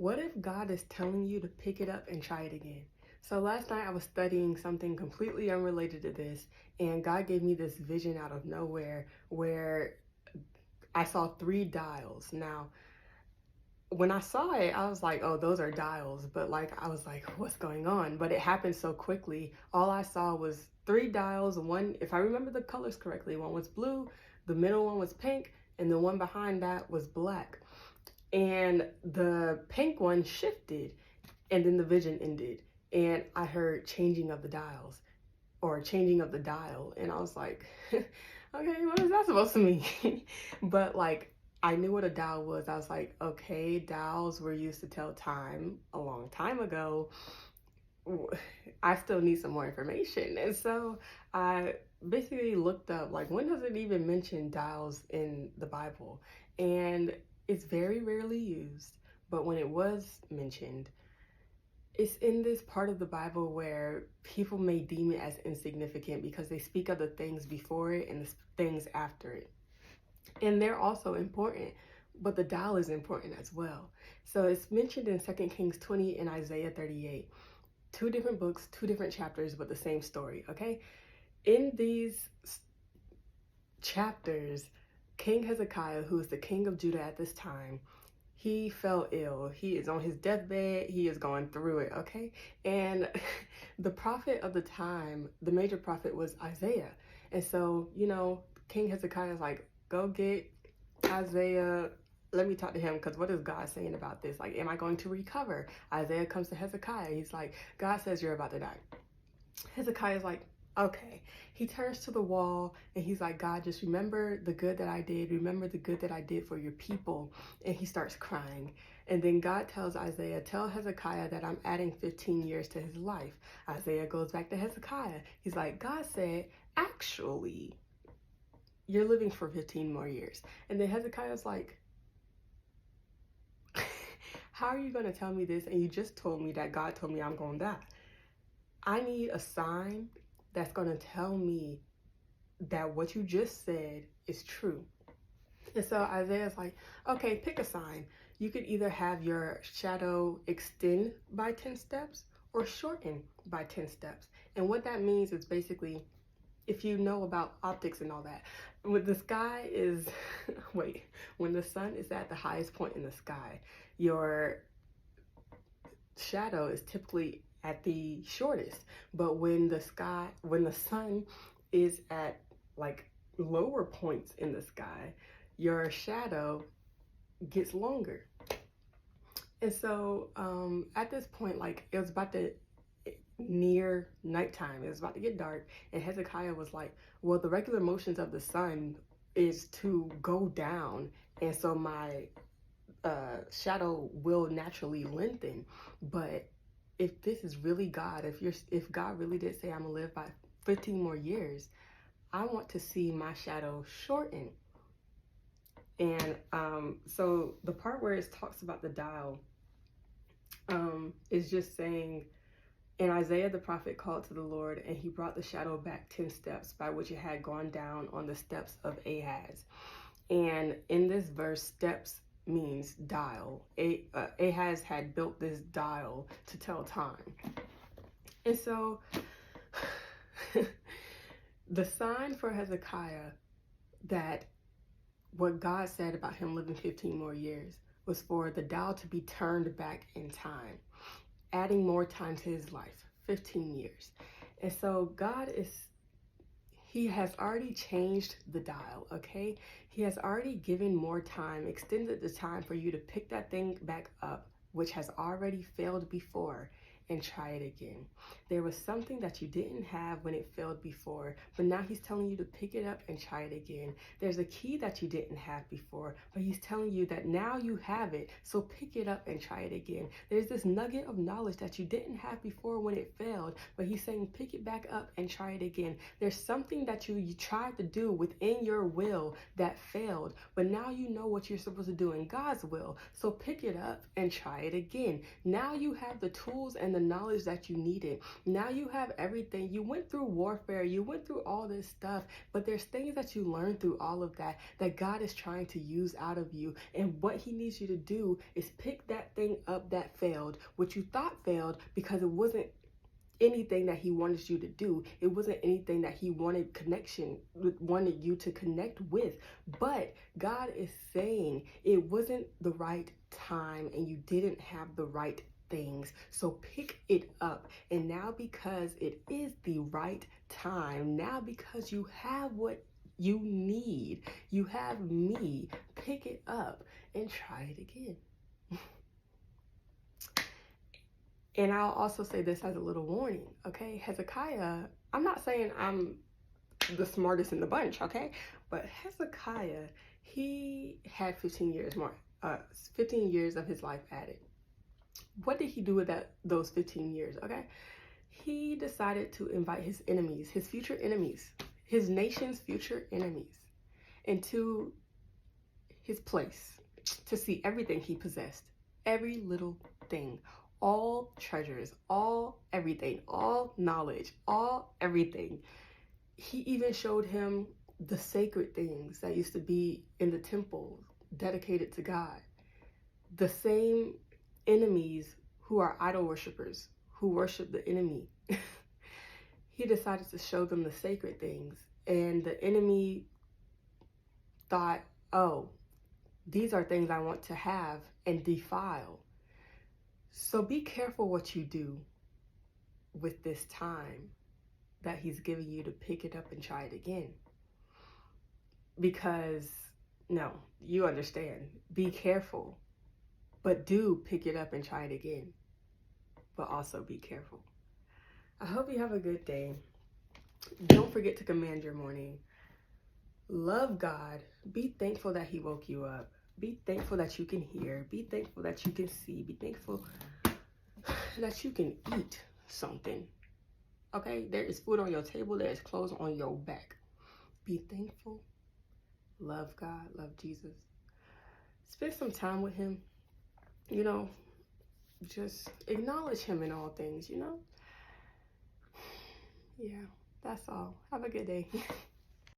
What if God is telling you to pick it up and try it again? So last night I was studying something completely unrelated to this, and God gave me this vision out of nowhere where I saw three dials. Now, when I saw it, I was like, oh, those are dials. But I was like, what's going on? But it happened so quickly. All I saw was three dials. One, if I remember the colors correctly, one was blue, the middle one was pink, and the one behind that was black. And the pink one shifted, and then the vision ended, and I heard changing of the dials, or changing of the dial, and I was like, okay, what is that supposed to mean? But I knew what a dial was. I was like, okay, dials were used to tell time a long time ago. I still need some more information. And so I basically looked up, when does it even mention dials in the Bible? And it's very rarely used, but when it was mentioned, it's in this part of the Bible where people may deem it as insignificant because they speak of the things before it and the things after it. And they're also important, but the dial is important as well. So it's mentioned in 2 Kings 20 and Isaiah 38. Two different books, two different chapters, but the same story, okay? In these chapters, King Hezekiah, who is the king of Judah at this time, he fell ill. He is on his deathbed. He is going through it, okay? And the prophet of the time, the major prophet, was Isaiah. And so, King Hezekiah is like, go get Isaiah. Let me talk to him, because what is God saying about this? Am I going to recover? Isaiah comes to Hezekiah. He's like, God says you're about to die. Hezekiah's like, okay. He turns to the wall and he's like, God, just remember the good that I did. Remember the good that I did for your people. And he starts crying. And then God tells Isaiah, tell Hezekiah that I'm adding 15 years to his life. Isaiah goes back to Hezekiah. He's like, God said, actually, you're living for 15 more years. And then Hezekiah's like, how are you going to tell me this? And you just told me that God told me I'm going to die. I need a sign that's going to tell me that what you just said is true. And so Isaiah's like, okay, pick a sign. You could either have your shadow extend by 10 steps or shorten by 10 steps. And what that means is basically, if you know about optics and all that, when the sky is, when the sun is at the highest point in the sky, your shadow is typically at the shortest. But when the sun is at lower points in the sky, your shadow gets longer. And so at this point, it was about to near nighttime. It was about to get dark, and Hezekiah was like, well, the regular motions of the sun is to go down, and so my shadow will naturally lengthen. But if this is really God, if God really did say I'm gonna live by 15 more years, I want to see my shadow shorten. And so the part where it talks about the dial is just saying, and Isaiah the prophet called to the Lord, and he brought the shadow back 10 steps by which it had gone down on the steps of Ahaz. And in this verse, steps means dial. Ahaz had built this dial to tell time. And so the sign for Hezekiah that what God said about him living 15 more years was for the dial to be turned back in time, adding more time to his life, 15 years. And so he has already changed the dial, okay? He has already given more time, extended the time for you to pick that thing back up, which has already failed before, and try it again. There was something that you didn't have when it failed before, but now he's telling you to pick it up and try it again. There's a key that you didn't have before, but he's telling you that now you have it, so pick it up and try it again. There's this nugget of knowledge that you didn't have before when it failed, but he's saying pick it back up and try it again. There's something that you tried to do within your will that failed, but now you know what you're supposed to do in God's will, so pick it up and try it again. Now you have the tools and the knowledge that you needed. Now you have everything. You went through warfare. You went through all this stuff, but there's things that you learned through all of that that God is trying to use out of you. And what he needs you to do is pick that thing up that failed, what you thought failed because it wasn't anything that he wanted you to do. It wasn't anything that he wanted you to connect with. But God is saying it wasn't the right time and you didn't have the right things. So pick it up. And now because it is the right time, now because you have what you need, you have me, pick it up and try it again. And I'll also say this as a little warning, okay? Hezekiah, I'm not saying I'm the smartest in the bunch, okay? But Hezekiah, he had 15 years of his life added. What did he do with those 15 years, okay? He decided to invite his enemies, his future enemies, his nation's future enemies, into his place to see everything he possessed, every little thing. All treasures, all everything, all knowledge, all everything. He even showed him the sacred things that used to be in the temple dedicated to God. The same enemies who are idol worshipers, who worship the enemy. He decided to show them the sacred things. And the enemy thought, oh, these are things I want to have and defile. So be careful what you do with this time that he's giving you to pick it up and try it again. Because, no, you understand. Be careful, but do pick it up and try it again. But also be careful. I hope you have a good day. Don't forget to command your morning. Love God. Be thankful that he woke you up. Be thankful that you can hear. Be thankful that you can see. Be thankful that you can eat something. Okay? There is food on your table. There is clothes on your back. Be thankful. Love God. Love Jesus. Spend some time with him. You know, just acknowledge him in all things, you know? Yeah, that's all. Have a good day.